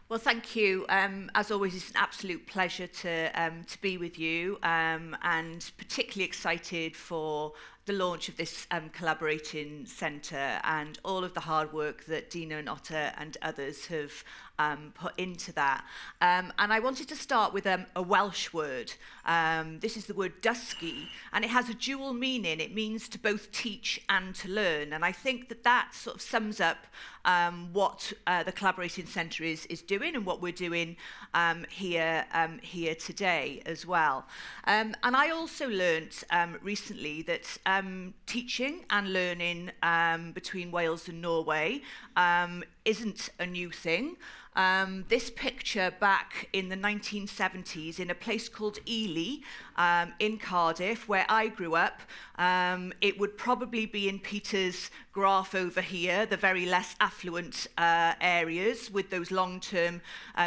Well, thank you. As always, it's an absolute pleasure to be with you, and particularly excited for the launch of this collaborating centre and all of the hard work that Dina and Otter and others have put into that. And I wanted to start with a Welsh word. This is the word dysgu, and it has a dual meaning. It means to both teach and to learn. And I think that that sort of sums up what the Collaborating Centre is doing and what we're doing here today as well. And I also learnt recently that teaching and learning between Wales and Norway isn't a new thing. This picture back in the 1970s in a place called Ely in Cardiff, where I grew up, it would probably be in Peter's graph over here, the very less affluent areas with those long-term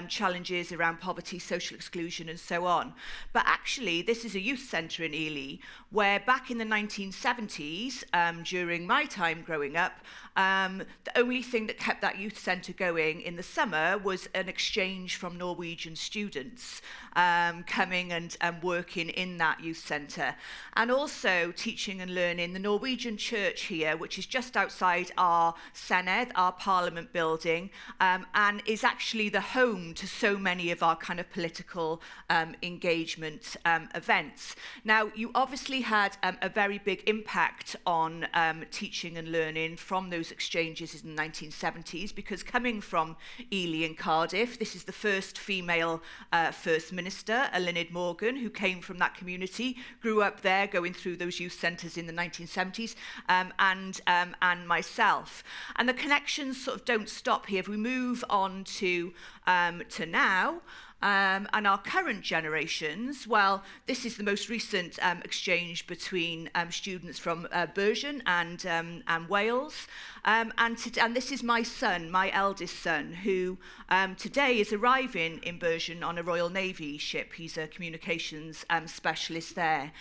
challenges around poverty, social exclusion and so on. But actually, this is a youth centre in Ely, where back in the 1970s, during my time growing up, the only thing that kept that youth centre going in the summer was an exchange from Norwegian students coming and working in that youth centre. And also teaching and learning the Norwegian church here, which is just outside our Senedd, our Parliament building, and is actually the home to so many of our kind of political engagement events. Now, you obviously had a very big impact on teaching and learning from those exchanges in the 1970s, because coming from Ely and Cardiff, this is the first female First Minister, Eluned Morgan, who came from that community, grew up there, going through those youth centres in the 1970s, and myself. And the connections sort of don't stop here. If we move on to now, and our current generations, well, this is the most recent exchange between students from Bergen and Wales. And this is my son, my eldest son, who today is arriving in Bergen on a Royal Navy ship. He's a communications specialist there.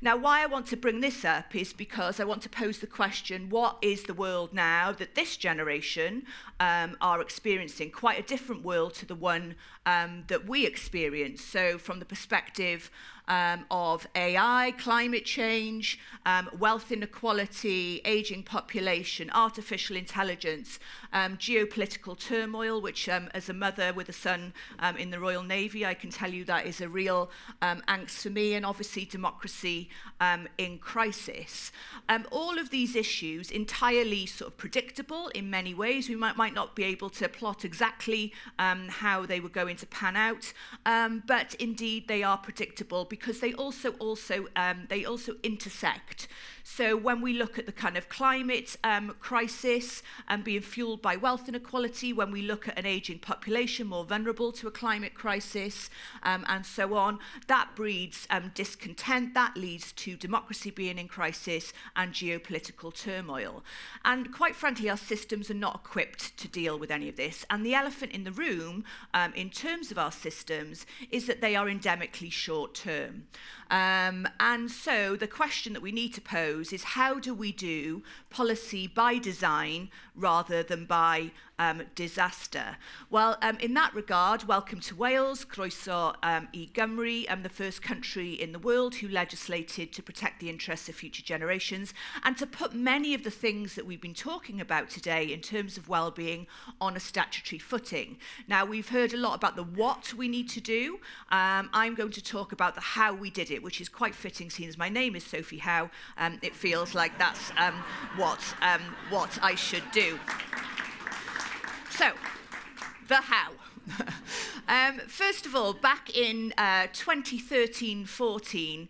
Now, why I want to bring this up is because I want to pose the question, what is the world now that this generation are experiencing? Quite a different world to the one that we experience. So from the perspective of AI, climate change, wealth inequality, aging population, artificial intelligence, geopolitical turmoil, which as a mother with a son in the Royal Navy, I can tell you that is a real angst for me, and obviously democracy in crisis. All of these issues entirely sort of predictable in many ways. We might not be able to plot exactly how they were going to pan out, but indeed they are predictable because they also intersect. So when we look at the kind of climate crisis being fueled by wealth inequality, when we look at an aging population more vulnerable to a climate crisis, and so on, that breeds discontent, that leads to democracy being in crisis and geopolitical turmoil. And quite frankly, our systems are not equipped to deal with any of this. And the elephant in the room, in terms of our systems, is that they are endemically short-term. And so the question that we need to pose is, how do we do policy by design rather than by disaster? Well, in that regard, welcome to Wales, croeso I Gymru, the first country in the world who legislated to protect the interests of future generations and to put many of the things that we've been talking about today in terms of well-being on a statutory footing. Now, we've heard a lot about the what we need to do. I'm going to talk about the how we did it, which is quite fitting, seeing as my name is Sophie Howe. It feels like that's what I should do. So, the how. First of all, back in 2013-14,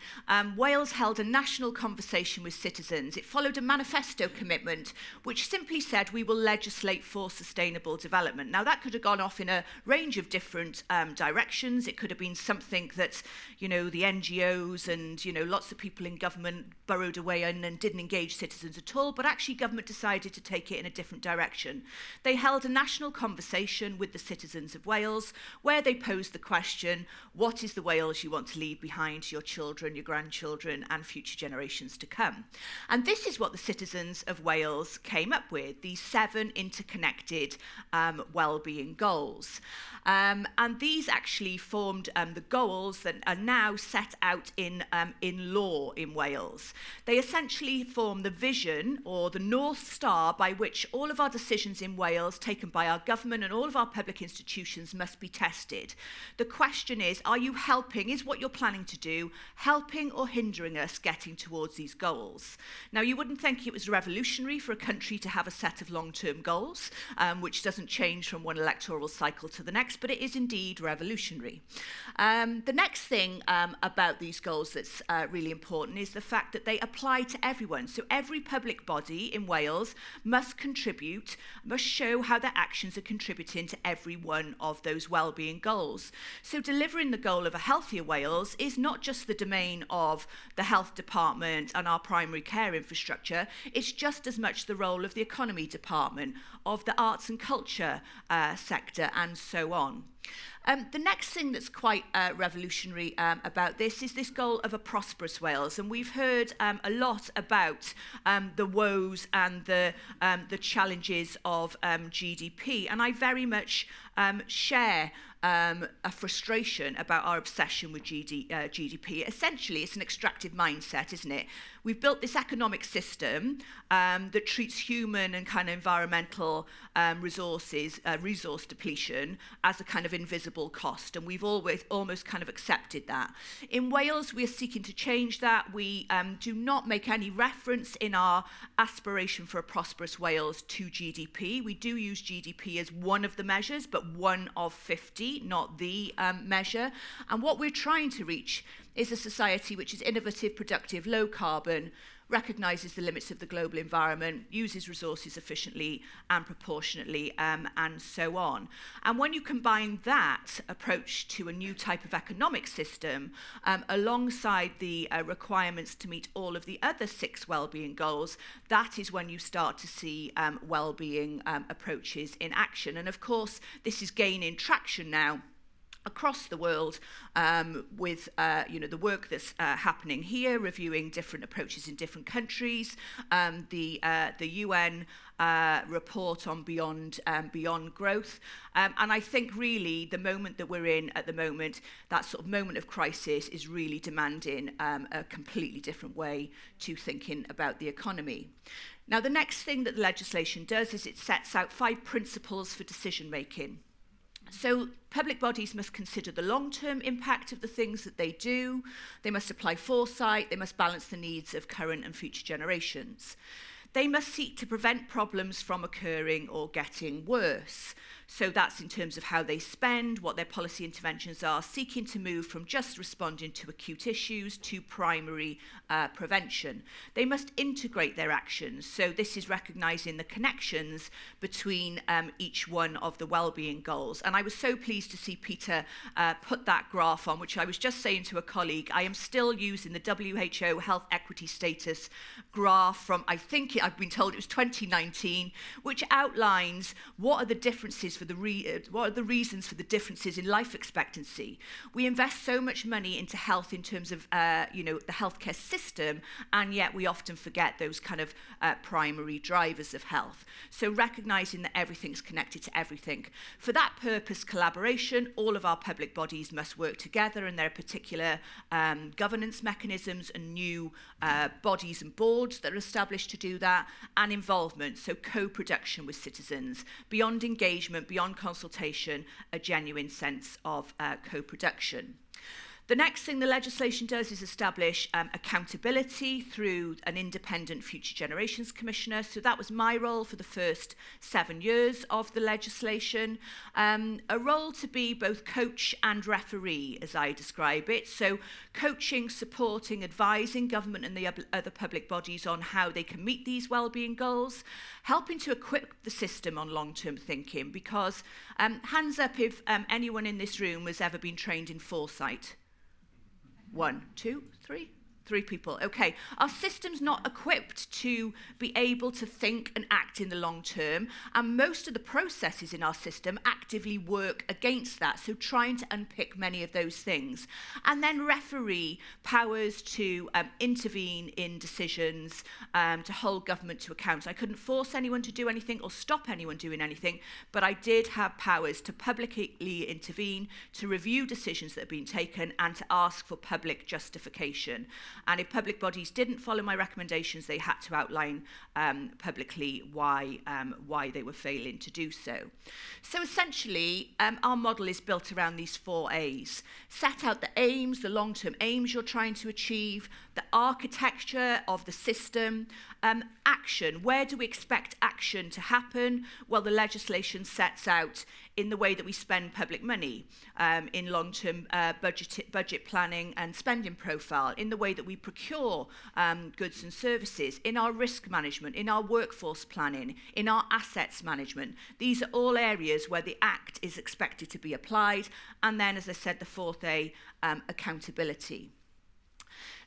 Wales held a national conversation with citizens. It followed a manifesto commitment which simply said we will legislate for sustainable development. Now, that could have gone off in a range of different directions. It could have been something that, the NGOs and, lots of people in government burrowed away in and didn't engage citizens at all, but actually government decided to take it in a different direction. They held a national conversation with the citizens of Wales, where they pose the question, what is the Wales you want to leave behind to your children, your grandchildren, and future generations to come? And this is what the citizens of Wales came up with, these 7 interconnected well-being goals. And these actually formed the goals that are now set out in law in Wales. They essentially form the vision or the North Star by which all of our decisions in Wales taken by our government and all of our public institutions must be tested. The question is, are you helping, is what you're planning to do helping or hindering us getting towards these goals? Now, you wouldn't think it was revolutionary for a country to have a set of long-term goals, which doesn't change from one electoral cycle to the next, but it is indeed revolutionary. The next thing about these goals that's really important is the fact that they apply to everyone. So every public body in Wales must contribute, must show how their actions are contributing to every one of those well-being goals. So delivering the goal of a healthier Wales is not just the domain of the health department and our primary care infrastructure, it's just as much the role of the economy department, of the arts and culture sector, and so on. The next thing that's quite revolutionary about this is this goal of a prosperous Wales, and we've heard a lot about the woes and the challenges of GDP, and I very much share a frustration about our obsession with GDP. Essentially, it's an extractive mindset, isn't it? We've built this economic system that treats human and kind of environmental resources, resource depletion, as a kind of invisible cost, and we've always almost kind of accepted that. In Wales, we are seeking to change that. We do not make any reference in our aspiration for a prosperous Wales to GDP. We do use GDP as one of the measures, but one of 50, not the measure. And what we're trying to reach is a society which is innovative, productive, low carbon, recognises the limits of the global environment, uses resources efficiently and proportionately, and so on. And when you combine that approach to a new type of economic system, alongside the requirements to meet all of the other 6 well-being goals, that is when you start to see well-being approaches in action. And of course, this is gaining traction now across the world with the work that's happening here, reviewing different approaches in different countries, the UN report on beyond growth, and I think really the moment that we're in at the moment, that sort of moment of crisis, is really demanding a completely different way to thinking about the economy. Now, the next thing that the legislation does is it sets out 5 principles for decision making. So public bodies must consider the long-term impact of the things that they do. They must apply foresight. They must balance the needs of current and future generations. They must seek to prevent problems from occurring or getting worse. So that's in terms of how they spend, what their policy interventions are, seeking to move from just responding to acute issues to primary prevention. They must integrate their actions. So this is recognising the connections between each one of the wellbeing goals. And I was so pleased to see Peter put that graph on, which I was just saying to a colleague, I am still using the WHO Health Equity Status graph from, I think I've been told it was 2019, which outlines what are the differences for what are the reasons for the differences in life expectancy. We invest so much money into health in terms of the healthcare system, and yet we often forget those kind of primary drivers of health. So recognising that everything's connected to everything. For that purpose, collaboration, all of our public bodies must work together, and there are particular governance mechanisms and new bodies and boards that are established to do that, and involvement, so co-production with citizens, beyond engagement, beyond consultation, a genuine sense of co-production. The next thing the legislation does is establish accountability through an independent Future Generations Commissioner. So that was my role for the first 7 years of the legislation. A role to be both coach and referee, as I describe it. So coaching, supporting, advising government and the other public bodies on how they can meet these wellbeing goals, helping to equip the system on long-term thinking, because hands up if anyone in this room has ever been trained in foresight. 1, 2, 3. 3 people. Okay. Our system's not equipped to be able to think and act in the long term, and most of the processes in our system actively work against that. So trying to unpick many of those things. And then referee powers to intervene in decisions, to hold government to account. I couldn't force anyone to do anything or stop anyone doing anything, but I did have powers to publicly intervene, to review decisions that have been taken, and to ask for public justification. And if public bodies didn't follow my recommendations, they had to outline publicly why they were failing to do so. So essentially, our model is built around these 4 A's. Set out the aims, the long-term aims you're trying to achieve, the architecture of the system, action. Where do we expect action to happen? Well, the legislation sets out in the way that we spend public money, in long-term budget planning and spending profile, in the way that we procure goods and services, in our risk management, in our workforce planning, in our assets management. These are all areas where the Act is expected to be applied. And then, as I said, the 4th A, accountability.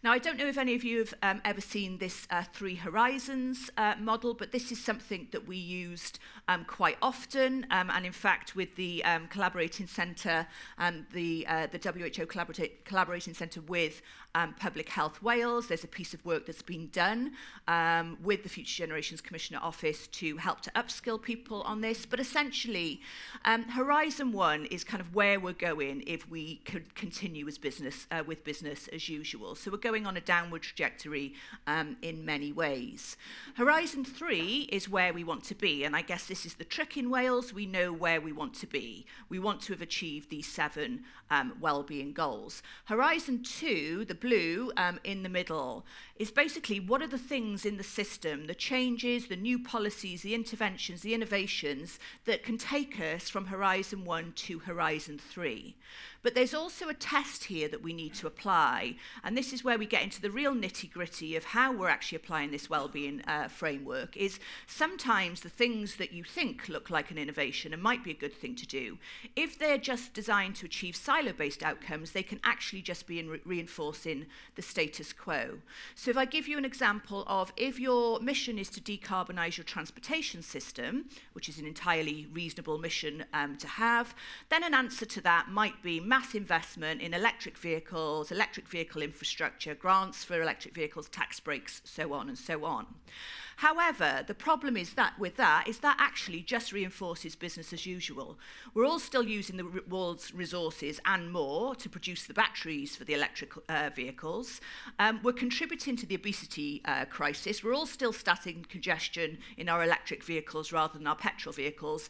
Now, I don't know if any of you have ever seen this 3 Horizons model, but this is something that we used quite often. And in fact, with the Collaborating Centre and the WHO Collaborating Centre with Public Health Wales, there's a piece of work that's been done with the Future Generations Commissioner Office to help to upskill people on this. But essentially, Horizon 1 is kind of where we're going if we could continue as business with business as usual. So we're going on a downward trajectory in many ways. Horizon 3 is where we want to be, and I guess this is the trick in Wales. We know where we want to be. We want to have achieved these 7 well-being goals. Horizon 2, the blue in the middle, is basically what are the things in the system, the changes, the new policies, the interventions, the innovations that can take us from Horizon 1 to Horizon 3. But there's also a test here that we need to apply, and this is where we get into the real nitty-gritty of how we're actually applying this wellbeing framework. Is sometimes the things that you think look like an innovation and might be a good thing to do, if they're just designed to achieve silo-based outcomes, they can actually just be reinforcing the status quo. So if I give you an example of if your mission is to decarbonise your transportation system, which is an entirely reasonable mission to have, then an answer to that might be mass investment in electric vehicles, electric vehicle infrastructure, grants for electric vehicles, tax breaks, so on and so on. However, the problem is that actually just reinforces business as usual. We're all still using the world's resources and more to produce the batteries for the electric vehicles. We're contributing to the obesity crisis. We're all still starting congestion in our electric vehicles rather than our petrol vehicles,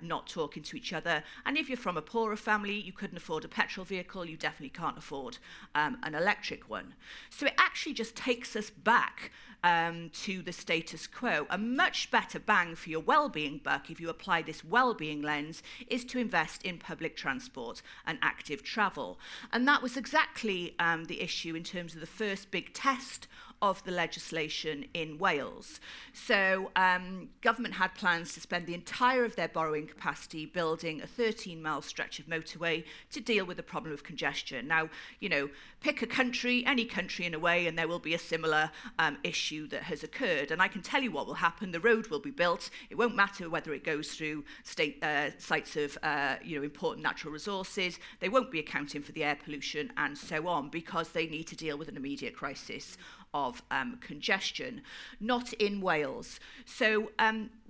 not talking to each other. And if you're from a poorer family, you couldn't afford a petrol vehicle, you definitely can't afford an electric one. So it actually just takes us back to the status quo. A much better bang for your well-being buck, if you apply this well-being lens, is to invest in public transport and active travel. And that was exactly the issue in terms of the first big test of the legislation in Wales. So government had plans to spend the entire of their borrowing capacity building a 13-mile stretch of motorway to deal with the problem of congestion. Now, you know, pick a country, any country in a way, and there will be a similar issue that has occurred. And I can tell you what will happen. The road will be built. It won't matter whether it goes through sites of important natural resources. They won't be accounting for the air pollution and so on, because they need to deal with an immediate crisis of congestion, not in Wales. So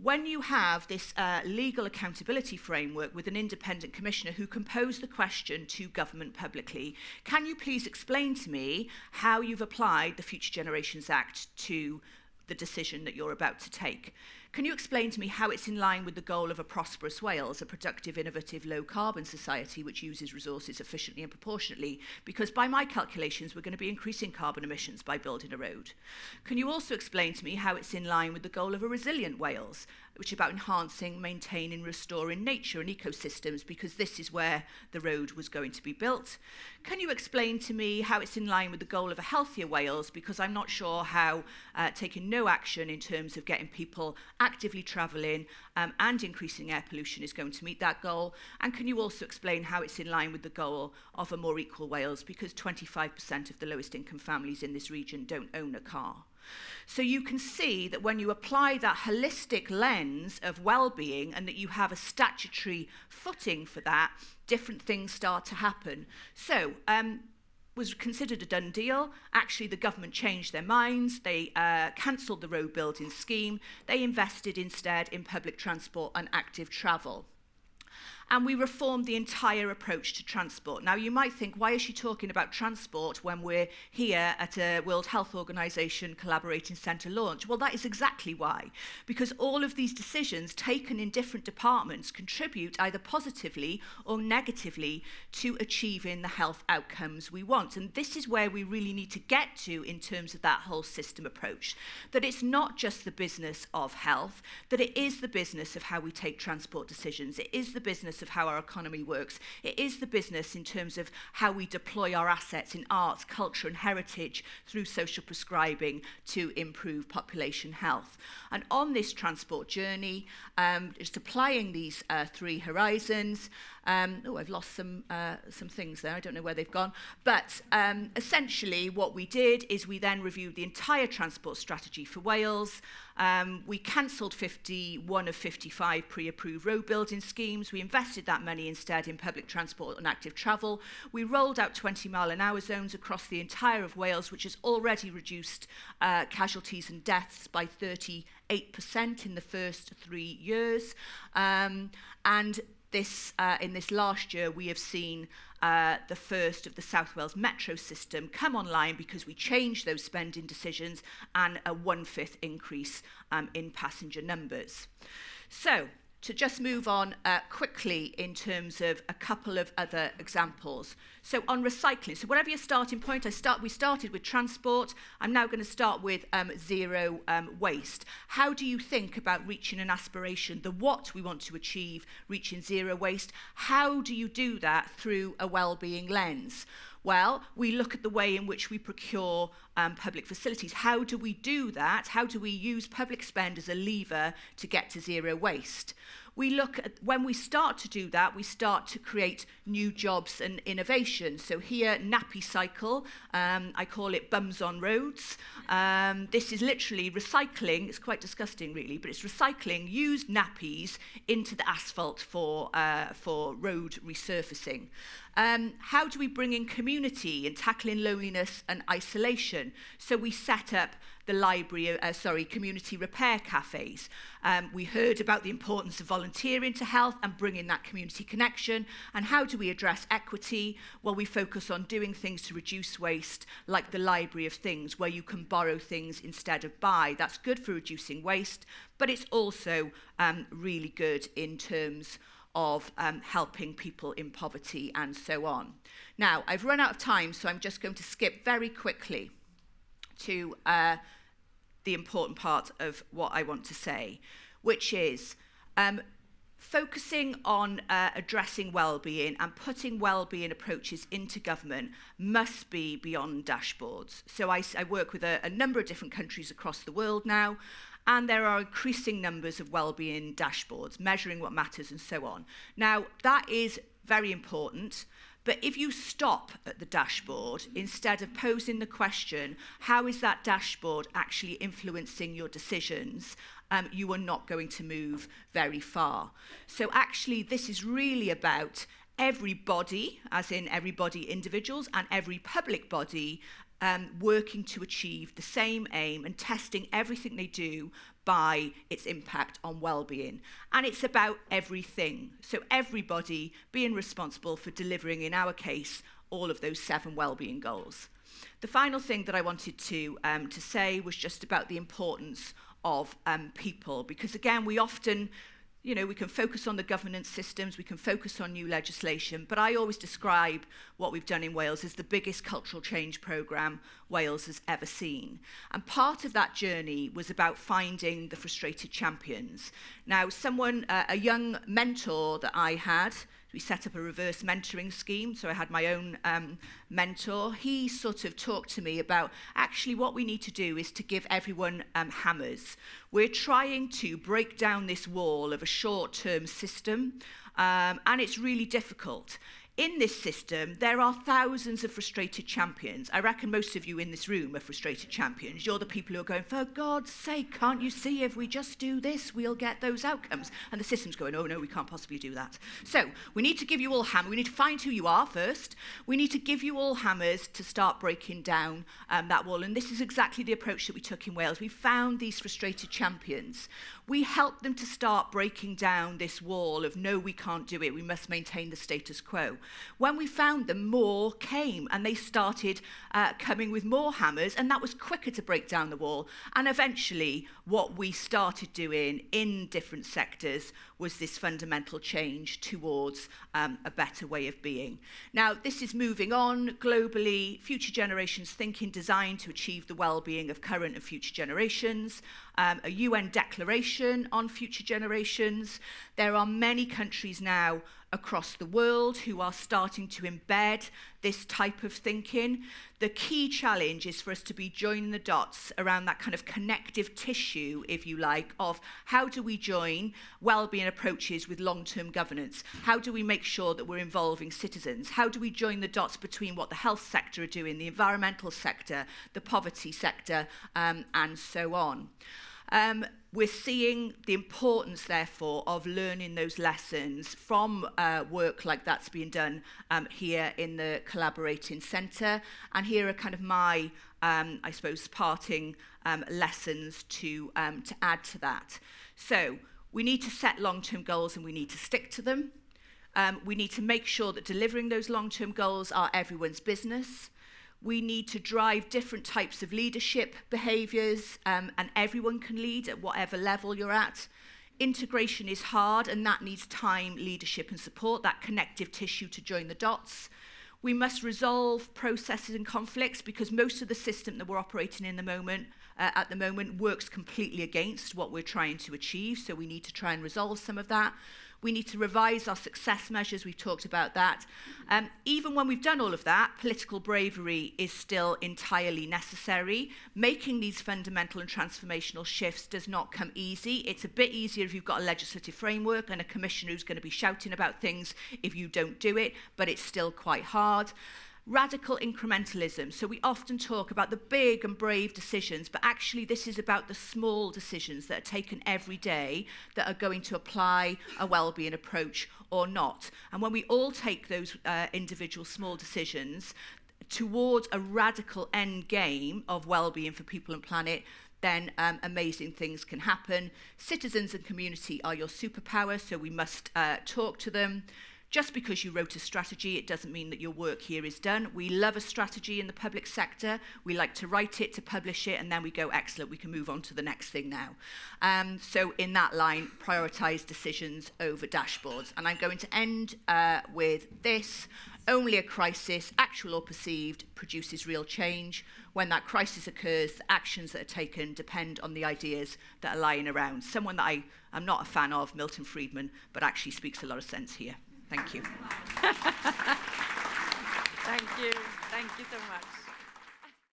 when you have this legal accountability framework with an independent commissioner who can pose the question to government publicly, can you please explain to me how you've applied the Future Generations Act to the decision that you're about to take? Can you explain to me how it's in line with the goal of a prosperous Wales, a productive, innovative, low-carbon society which uses resources efficiently and proportionately? Because by my calculations, we're going to be increasing carbon emissions by building a road. Can you also explain to me how it's in line with the goal of a resilient Wales, which is about enhancing, maintaining, restoring nature and ecosystems, because this is where the road was going to be built. Can you explain to me how it's in line with the goal of a healthier Wales? Because I'm not sure how taking no action in terms of getting people actively travelling and increasing air pollution is going to meet that goal. And can you also explain how it's in line with the goal of a more equal Wales? Because 25% of the lowest income families in this region don't own a car. So you can see that when you apply that holistic lens of well-being and that you have a statutory footing for that, different things start to happen. So, was considered a done deal. Actually, the government changed their minds. They cancelled the road building scheme. They invested instead in public transport and active travel. And we reformed the entire approach to transport. Now, you might think, why is she talking about transport when we're here at a World Health Organization Collaborating Centre launch? Well, that is exactly why. Because all of these decisions taken in different departments contribute either positively or negatively to achieving the health outcomes we want. And this is where we really need to get to in terms of that whole system approach. That it's not just the business of health, that it is the business of how we take transport decisions. It is the business of how our economy works. It is the business in terms of how we deploy our assets in arts, culture and heritage through social prescribing to improve population health. And on this transport journey, just applying these three horizons. I've lost some things there. I don't know where they've gone. But essentially what we did is we then reviewed the entire transport strategy for Wales. We cancelled 51 of 55 pre-approved road building schemes. We invested that money instead in public transport and active travel. We rolled out 20-mile-an-hour zones across the entire of Wales, which has already reduced casualties and deaths by 38% in the first 3 years. And this, in this last year, we have seen the first of the South Wales Metro system come online because we changed those spending decisions and a 1/5 increase in passenger numbers. So, to just move on quickly in terms of a couple of other examples. So on recycling, so whatever your starting point, we started with transport. I'm now going to start with zero waste. How do you think about reaching an aspiration, the what we want to achieve, reaching zero waste? How do you do that through a well-being lens? Well, we look at the way in which we procure public facilities. How do we do that? How do we use public spend as a lever to get to zero waste? We look at, when we start to do that, we start to create new jobs and innovation. So here, Nappy Cycle, I call it bums on roads. This is literally recycling, it's quite disgusting really, but it's recycling used nappies into the asphalt for road resurfacing. How do we bring in community and tackling loneliness and isolation? So we set up the community repair cafes. We heard about the importance of volunteering to health and bringing that community connection. And how do we address equity? Well, we focus on doing things to reduce waste, like the library of things, where you can borrow things instead of buy. That's good for reducing waste, but it's also really good in terms of helping people in poverty and so on. Now, I've run out of time, so I'm just going to skip very quickly to the important part of what I want to say, which is focusing on addressing well-being and putting well-being approaches into government must be beyond dashboards. So I work with a number of different countries across the world now, and there are increasing numbers of well-being dashboards, measuring what matters and so on. Now, that is very important, but if you stop at the dashboard, instead of posing the question, how is that dashboard actually influencing your decisions, you are not going to move very far. So actually, this is really about everybody, as in everybody individuals, and every public body working to achieve the same aim and testing everything they do by its impact on well-being. And it's about everything. So everybody being responsible for delivering, in our case, all of those 7 well-being goals. The final thing that I wanted to say was just about the importance of people, because again, we often we can focus on the governance systems, we can focus on new legislation, but I always describe what we've done in Wales as the biggest cultural change programme Wales has ever seen. And part of that journey was about finding the frustrated champions. Now, a young mentor that I had, we set up a reverse mentoring scheme, so I had my own mentor. He sort of talked to me about, actually what we need to do is to give everyone hammers. We're trying to break down this wall of a short-term system, and it's really difficult. In this system, there are thousands of frustrated champions. I reckon most of you in this room are frustrated champions. You're the people who are going, for God's sake, can't you see if we just do this, we'll get those outcomes? And the system's going, oh no, we can't possibly do that. So we need to give you all hammers. We need to find who you are first. We need to give you all hammers to start breaking down that wall. And this is exactly the approach that we took in Wales. We found these frustrated champions. We helped them to start breaking down this wall of, no, we can't do it. We must maintain the status quo. When we found them, more came, and they started coming with more hammers, and that was quicker to break down the wall. And eventually, what we started doing in different sectors was this fundamental change towards a better way of being. Now, this is moving on globally. Future generations thinking designed to achieve the well-being of current and future generations. A UN declaration on future generations. There are many countries now across the world who are starting to embed this type of thinking. The key challenge is for us to be joining the dots around that kind of connective tissue, if you like, of how do we join well-being approaches with long-term governance? How do we make sure that we're involving citizens? How do we join the dots between what the health sector are doing, the environmental sector, the poverty sector, and so on? We're seeing the importance, therefore, of learning those lessons from work like that's being done here in the Collaborating Centre. And here are kind of my, I suppose, parting lessons to add to that. So we need to set long-term goals and we need to stick to them. We need to make sure that delivering those long-term goals are everyone's business. We need to drive different types of leadership behaviours, and everyone can lead at whatever level you're at. Integration is hard, and that needs time, leadership and support, that connective tissue to join the dots. We must resolve processes and conflicts, because most of the system that we're operating in at the moment works completely against what we're trying to achieve, so we need to try and resolve some of that. We need to revise our success measures. We've talked about that. Even when we've done all of that, political bravery is still entirely necessary. Making these fundamental and transformational shifts does not come easy. It's a bit easier if you've got a legislative framework and a commissioner who's going to be shouting about things if you don't do it, but it's still quite hard. Radical incrementalism. So we often talk about the big and brave decisions, but actually this is about the small decisions that are taken every day that are going to apply a well-being approach or not. And when we all take those individual small decisions towards a radical end game of well-being for people and planet, then amazing things can happen. Citizens and community are your superpower, so we must talk to them. Just because you wrote a strategy, it doesn't mean that your work here is done. We love a strategy in the public sector. We like to write it, to publish it, and then we go, excellent, we can move on to the next thing now. So in that line, prioritise decisions over dashboards. And I'm going to end with this. Only a crisis, actual or perceived, produces real change. When that crisis occurs, the actions that are taken depend on the ideas that are lying around. Someone that I'm not a fan of, Milton Friedman, but actually speaks a lot of sense here. Thank you. Thank you. Thank you so much.